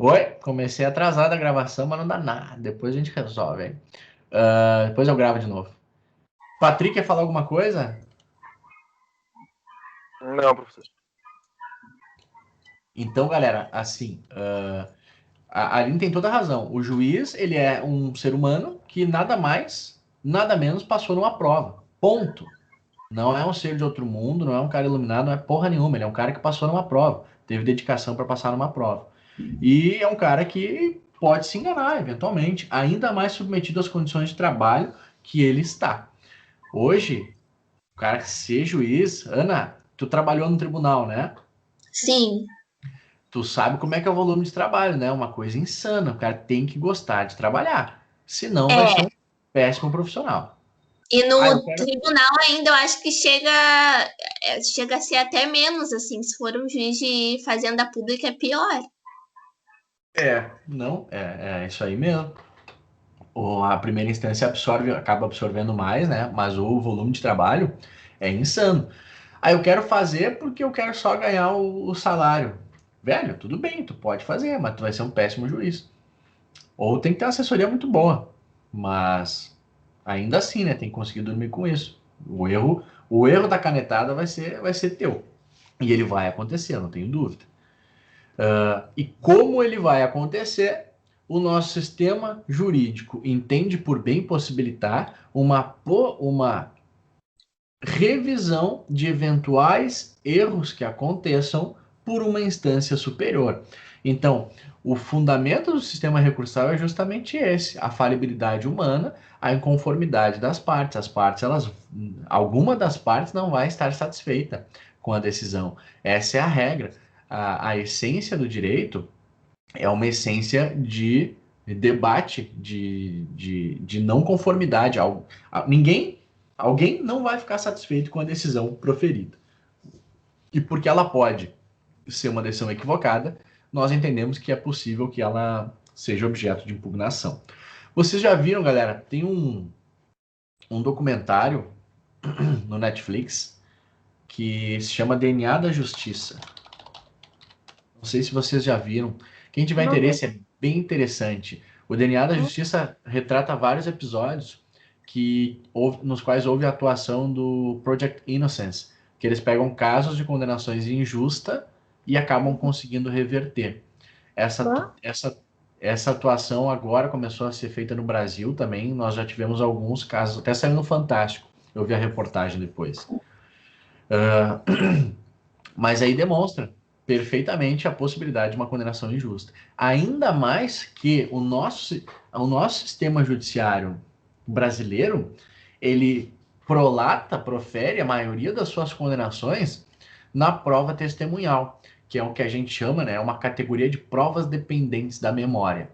Oi, comecei atrasado a gravação, mas não dá nada. Depois a gente resolve, hein? Depois eu gravo de novo. Patrick, quer falar alguma coisa? Não, professor. Então, galera, assim, a Aline tem toda a razão. O juiz, ele é um ser humano que nada mais, nada menos passou numa prova. Ponto. Não é um ser de outro mundo, não é um cara iluminado, não é porra nenhuma. Ele é um cara que passou numa prova. Teve dedicação para passar numa prova. E é um cara que pode se enganar, eventualmente, ainda mais submetido às condições de trabalho que ele está. Hoje, o cara ser juiz, Ana, tu trabalhou no tribunal, né? Sim. Tu sabe como é que é o volume de trabalho, né? Uma coisa insana. O cara tem que gostar de trabalhar. Senão vai ser um péssimo profissional. E no Quero... tribunal ainda eu acho que chega a ser até menos, assim, se for um juiz de fazenda pública é pior. Não, é isso aí mesmo. A primeira instância acaba absorvendo mais, né? Mas o volume de trabalho é insano. Aí eu quero fazer porque eu quero só ganhar o salário. Velho, tudo bem, tu pode fazer, mas tu vai ser um péssimo juiz. Ou tem que ter uma assessoria muito boa. Mas ainda assim, né? Tem que conseguir dormir com isso. O erro da canetada vai ser teu. E ele vai acontecer, não tenho dúvida. E como ele vai acontecer, o nosso sistema jurídico entende por bem possibilitar uma revisão de eventuais erros que aconteçam por uma instância superior. Então, o fundamento do sistema recursal é justamente esse: a falibilidade humana, a inconformidade das partes. Alguma das partes não vai estar satisfeita com a decisão. Essa é a regra. A essência do direito é uma essência de debate, de não conformidade. Alguém não vai ficar satisfeito com a decisão proferida. E porque ela pode ser uma decisão equivocada, nós entendemos que é possível que ela seja objeto de impugnação. Vocês já viram, galera? Tem um documentário no Netflix que se chama DNA da Justiça. Não sei se vocês já viram. Quem tiver interesse, é bem interessante. O DNA da Justiça retrata vários episódios nos quais houve a atuação do Project Innocence, que eles pegam casos de condenações injustas e acabam conseguindo reverter. Essa atuação agora começou a ser feita no Brasil também. Nós já tivemos alguns casos, até saiu no Fantástico. Eu vi a reportagem depois. Mas aí demonstra perfeitamente a possibilidade de uma condenação injusta. Ainda mais que o nosso sistema judiciário brasileiro, ele profere a maioria das suas condenações na prova testemunhal, que é o que a gente chama, né, uma categoria de provas dependentes da memória,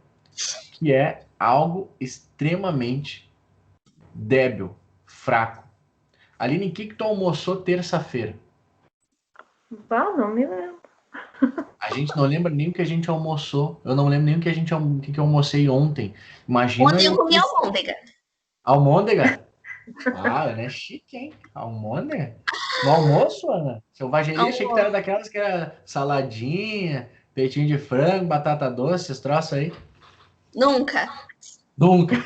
que é algo extremamente débil, fraco. Aline, o que tu almoçou terça-feira? Não me lembro. A gente não lembra nem o que a gente almoçou. Eu não lembro nem o que que eu almocei ontem. Imagina. Ontem eu comi almôndega. Almôndega? Ah, Ana é chique, hein? Almôndega? No almoço, Ana? Selvageria, achei que tu era daquelas que era saladinha, peitinho de frango, batata doce, esses troços aí. Nunca. Nunca.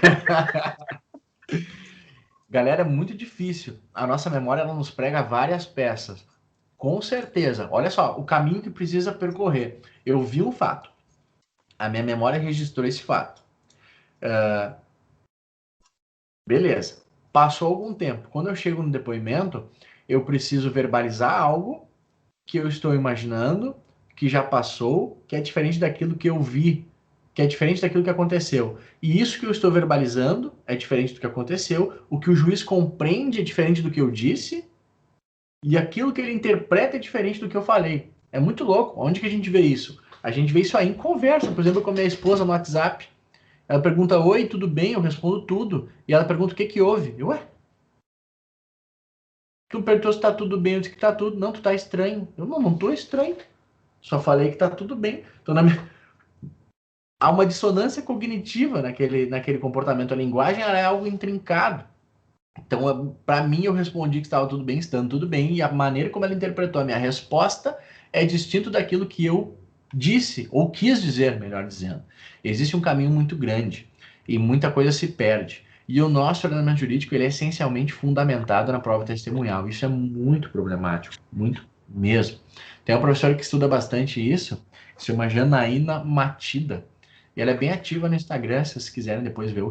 Galera, é muito difícil. A nossa memória ela nos prega várias peças. Com certeza. Olha só, o caminho que precisa percorrer. Eu vi um fato. A minha memória registrou esse fato. Beleza. Passou algum tempo. Quando eu chego no depoimento, eu preciso verbalizar algo que eu estou imaginando, que já passou, que é diferente daquilo que eu vi, que é diferente daquilo que aconteceu. E isso que eu estou verbalizando é diferente do que aconteceu, o que o juiz compreende é diferente do que eu disse, e aquilo que ele interpreta é diferente do que eu falei. É muito louco. Onde que a gente vê isso? A gente vê isso aí em conversa. Por exemplo, com a minha esposa no WhatsApp. Ela pergunta, oi, tudo bem? Eu respondo tudo. E ela pergunta o que houve. Ué? Tu perguntou se tá tudo bem, eu disse que tá tudo. Não, tu tá estranho. Eu não tô estranho. Só falei que tá tudo bem. Há uma dissonância cognitiva naquele comportamento. A linguagem é algo intrincado. Então, para mim, eu respondi que estava tudo bem, e a maneira como ela interpretou a minha resposta é distinto daquilo que eu disse, ou quis dizer, melhor dizendo. Existe um caminho muito grande e muita coisa se perde. E o nosso ordenamento jurídico ele é essencialmente fundamentado na prova testemunhal. Isso é muito problemático, muito mesmo. Tem uma professora que estuda bastante isso, que se chama Janaína Matida. E ela é bem ativa no Instagram, se vocês quiserem depois ver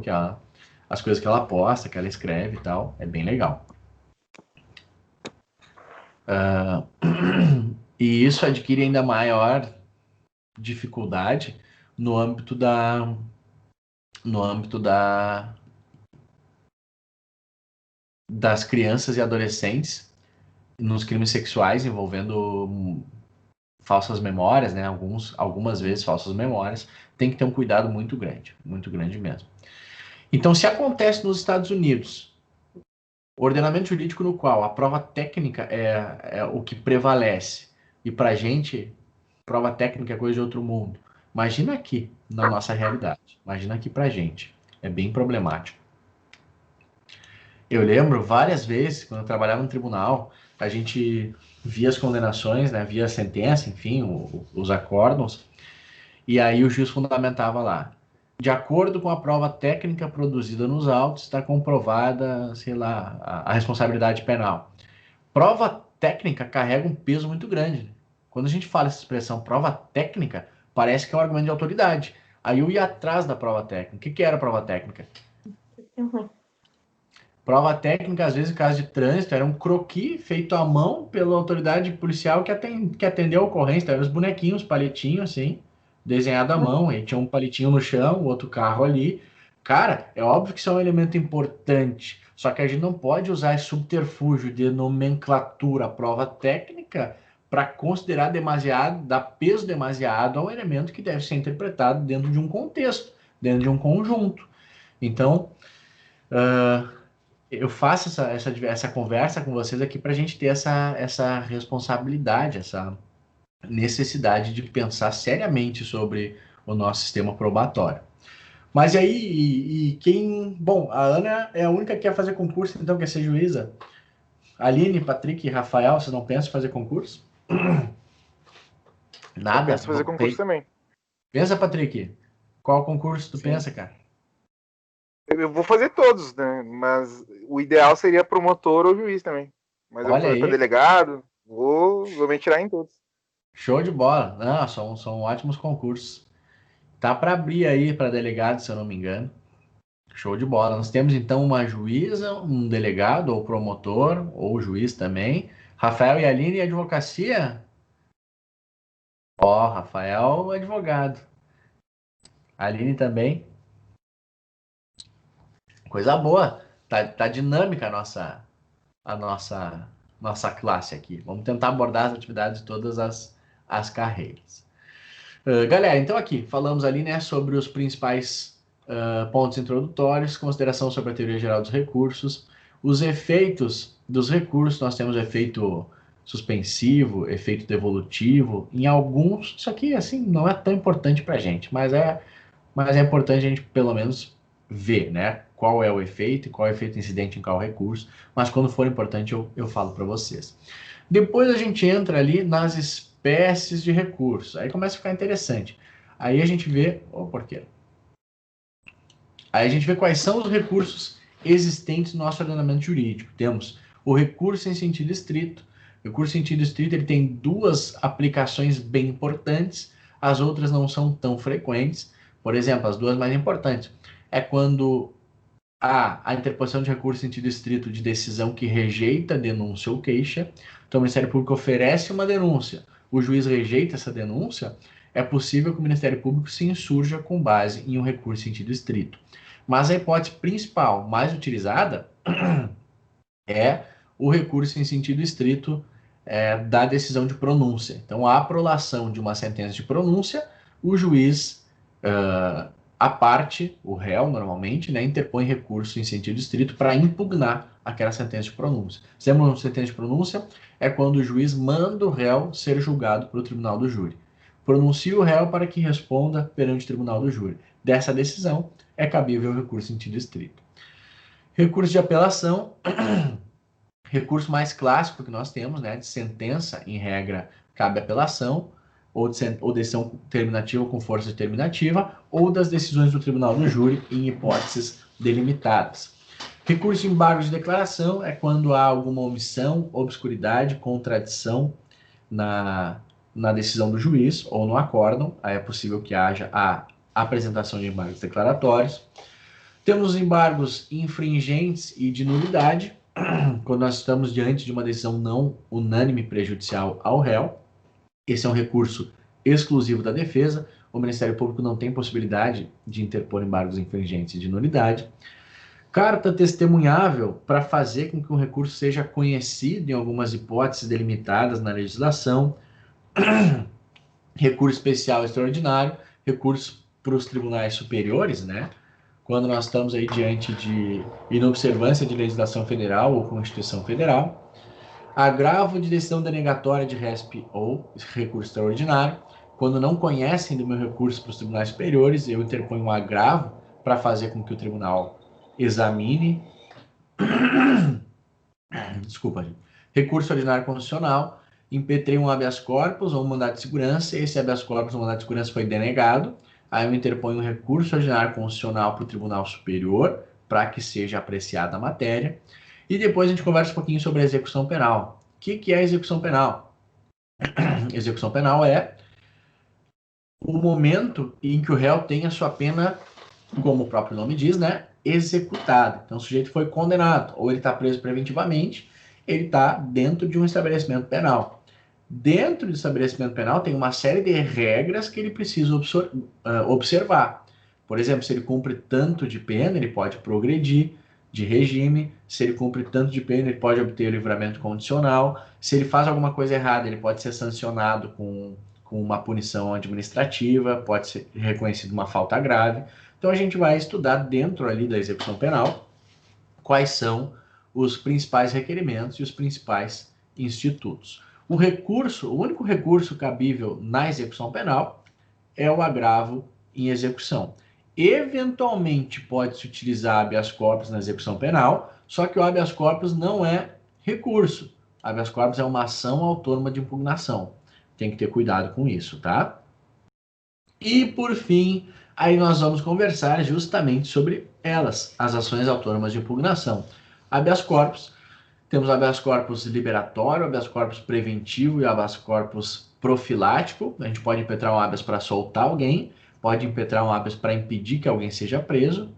as coisas que ela posta, que ela escreve e tal. É bem legal. E isso adquire ainda maior dificuldade no âmbito das crianças e adolescentes nos crimes sexuais envolvendo falsas memórias, né? Algumas vezes falsas memórias, tem que ter um cuidado muito grande mesmo. Então, se acontece nos Estados Unidos, o ordenamento jurídico no qual a prova técnica é o que prevalece, e para a gente, prova técnica é coisa de outro mundo. Imagina aqui, na nossa realidade. Imagina aqui para a gente. É bem problemático. Eu lembro várias vezes, quando eu trabalhava no tribunal, a gente via as condenações, né, via a sentença, enfim, os acórdãos, e aí o juiz fundamentava lá. De acordo com a prova técnica produzida nos autos, está comprovada, sei lá, a responsabilidade penal. Prova técnica carrega um peso muito grande. Quando a gente fala essa expressão prova técnica, parece que é um argumento de autoridade. Aí eu ia atrás da prova técnica. O que era a prova técnica? Prova técnica, às vezes, em caso de trânsito, era um croquis feito à mão pela autoridade policial que atendeu a ocorrência. Eram os bonequinhos, palitinhos, assim, desenhado à mão. E tinha um palitinho no chão, outro carro ali. Cara, é óbvio que isso é um elemento importante. Só que a gente não pode usar esse subterfúgio de nomenclatura, prova técnica, para considerar demasiado, dar peso demasiado ao elemento que deve ser interpretado dentro de um contexto, dentro de um conjunto. Então, eu faço essa conversa com vocês aqui para a gente ter essa responsabilidade, essa necessidade de pensar seriamente sobre o nosso sistema probatório. Mas aí, quem... Bom, a Ana é a única que quer fazer concurso, então quer ser juíza. Aline, Patrick e Rafael, vocês não pensam em fazer concurso? Nada? Eu penso em fazer concurso também. Pensa, Patrick. Qual concurso tu pensa, cara? Eu vou fazer todos, né? Mas o ideal seria promotor ou juiz também. Mas eu vou fazer para delegado, vou me tirar em todos. Show de bola. Não, são ótimos concursos. Tá para abrir aí para delegado, se eu não me engano. Show de bola. Nós temos então uma juíza, um delegado ou promotor, ou juiz também. Rafael e Aline, advocacia? Ó, Rafael, advogado. Aline também. Coisa boa. Tá dinâmica a nossa classe aqui. Vamos tentar abordar as atividades de todas as carreiras. Galera, então aqui falamos ali, né, sobre os principais pontos introdutórios, consideração sobre a teoria geral dos recursos, os efeitos dos recursos. Nós temos o efeito suspensivo, efeito devolutivo. Em alguns, isso aqui assim não é tão importante para a gente, mas é importante a gente pelo menos ver, né, qual é o efeito e qual é o efeito incidente em qual recurso. Mas quando for importante eu falo para vocês. Depois a gente entra ali nas espécies de recursos. Aí começa a ficar interessante. Aí a gente vê... porquê? Aí a gente vê quais são os recursos existentes no nosso ordenamento jurídico. Temos o recurso em sentido estrito. O recurso em sentido estrito ele tem duas aplicações bem importantes. As outras não são tão frequentes. Por exemplo, as duas mais importantes é quando há a interposição de recurso em sentido estrito de decisão que rejeita denúncia ou queixa. Então, o Ministério Público oferece uma denúncia, o juiz rejeita essa denúncia, é possível que o Ministério Público se insurja com base em um recurso em sentido estrito. Mas a hipótese principal, mais utilizada, é o recurso em sentido estrito da decisão de pronúncia. Então, a prolação de uma sentença de pronúncia, o juiz, a parte, o réu normalmente, né, interpõe recurso em sentido estrito para impugnar aquela sentença de pronúncia. Sempre uma sentença de pronúncia é quando o juiz manda o réu ser julgado pelo tribunal do júri. Pronuncia o réu para que responda perante o tribunal do júri. Dessa decisão é cabível o recurso em sentido estrito. Recurso de apelação, recurso mais clássico que nós temos, né, de sentença, em regra, cabe apelação. ou decisão terminativa com força determinativa, ou das decisões do tribunal do júri em hipóteses delimitadas. Recurso de embargo de declaração é quando há alguma omissão, obscuridade, contradição na decisão do juiz ou no acórdão. Aí é possível que haja a apresentação de embargos declaratórios. Temos os embargos infringentes e de nulidade, quando nós estamos diante de uma decisão não unânime prejudicial ao réu. Esse é um recurso exclusivo da defesa. O Ministério Público não tem possibilidade de interpor embargos infringentes e de nulidade. Carta testemunhável para fazer com que um recurso seja conhecido em algumas hipóteses delimitadas na legislação. Recurso especial extraordinário, recurso para os tribunais superiores, né? Quando nós estamos aí diante de inobservância de legislação federal ou Constituição Federal. Agravo de decisão denegatória de RESP ou recurso extraordinário. Quando não conhecem do meu recurso para os tribunais superiores, eu interponho um agravo para fazer com que o tribunal examine. Desculpa, gente. Recurso ordinário constitucional. Impetrei um habeas corpus ou um mandado de segurança. Esse habeas corpus ou mandado de segurança foi denegado. Aí eu interponho um recurso ordinário constitucional para o Tribunal Superior, para que seja apreciada a matéria. E depois a gente conversa um pouquinho sobre a execução penal. O que é a execução penal? Execução penal é o momento em que o réu tem a sua pena, como o próprio nome diz, né, executada. Então o sujeito foi condenado, ou ele está preso preventivamente, ele está dentro de um estabelecimento penal. Dentro do estabelecimento penal tem uma série de regras que ele precisa observar. Por exemplo, se ele cumpre tanto de pena, ele pode progredir de regime. Se ele cumpre tanto de pena, ele pode obter o livramento condicional. Se ele faz alguma coisa errada, ele pode ser sancionado com uma punição administrativa, pode ser reconhecido uma falta grave. Então a gente vai estudar dentro ali da execução penal quais são os principais requerimentos e os principais institutos. O único recurso cabível na execução penal é o agravo em execução. Eventualmente pode-se utilizar habeas corpus na execução penal, só que o habeas corpus não é recurso. Habeas corpus é uma ação autônoma de impugnação. Tem que ter cuidado com isso, tá? E por fim, aí nós vamos conversar justamente sobre elas, as ações autônomas de impugnação. Habeas corpus. Temos o habeas corpus liberatório, o habeas corpus preventivo e o habeas corpus profilático. A gente pode impetrar um habeas para soltar alguém, pode impetrar um habeas para impedir que alguém seja preso,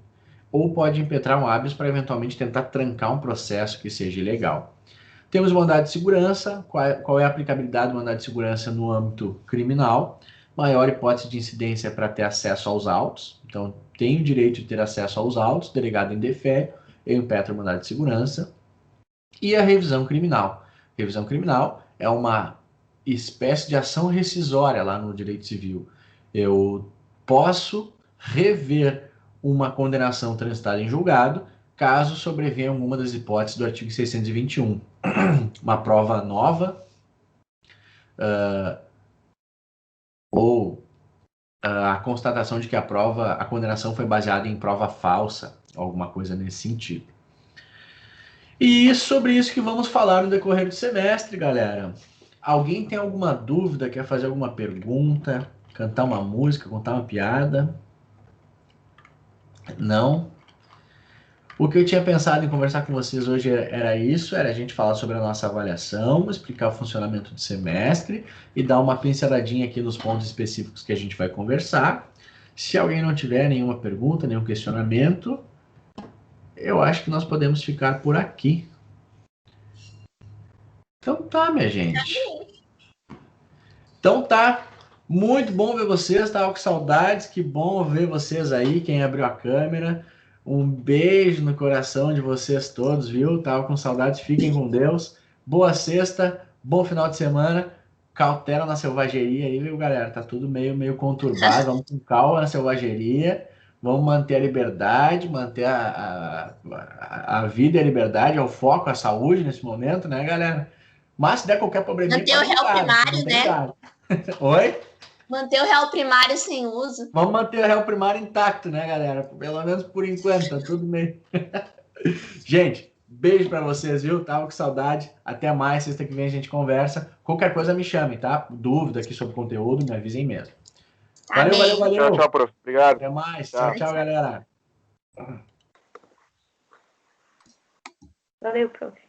ou pode impetrar um habeas para eventualmente tentar trancar um processo que seja ilegal. Temos o mandado de segurança. Qual é a aplicabilidade do mandado de segurança no âmbito criminal? Maior hipótese de incidência para ter acesso aos autos. Então, tenho o direito de ter acesso aos autos, delegado em defé, eu impetro o mandado de segurança. E a revisão criminal. Revisão criminal é uma espécie de ação rescisória lá no direito civil. Eu posso rever uma condenação transitada em julgado, caso sobrevenha alguma das hipóteses do artigo 621. Uma prova nova, ou a constatação de que a condenação foi baseada em prova falsa, alguma coisa nesse sentido. E sobre isso que vamos falar no decorrer do semestre, galera. Alguém tem alguma dúvida, quer fazer alguma pergunta, cantar uma música, contar uma piada? Não? O que eu tinha pensado em conversar com vocês hoje era isso, era a gente falar sobre a nossa avaliação, explicar o funcionamento do semestre e dar uma pinceladinha aqui nos pontos específicos que a gente vai conversar. Se alguém não tiver nenhuma pergunta, nenhum questionamento, eu acho que nós podemos ficar por aqui. Então tá, minha gente. Então tá. Muito bom ver vocês. Tava com saudades. Que bom ver vocês aí. Quem abriu a câmera. Um beijo no coração de vocês todos, viu? Tava com saudades. Fiquem com Deus. Boa sexta. Bom final de semana. Cautela na selvageria aí, viu, galera? Tá tudo meio conturbado. Vamos com calma na selvageria. Vamos manter a liberdade, manter a vida e a liberdade, é o foco, a saúde nesse momento, né, galera? Mas se der qualquer problema... Manter o réu primário, né? Oi? Manter o réu primário sem uso. Vamos manter o réu primário intacto, né, galera? Pelo menos por enquanto, tá tudo meio... Gente, Beijo para vocês, viu? Tava com saudade. Até mais, sexta que vem a gente conversa. Qualquer coisa me chame, tá? Dúvida aqui sobre conteúdo, me avisem mesmo. Valeu, valeu, valeu. Tchau, tchau, prof. Obrigado. Até mais. Tchau, tchau, galera. Valeu, prof.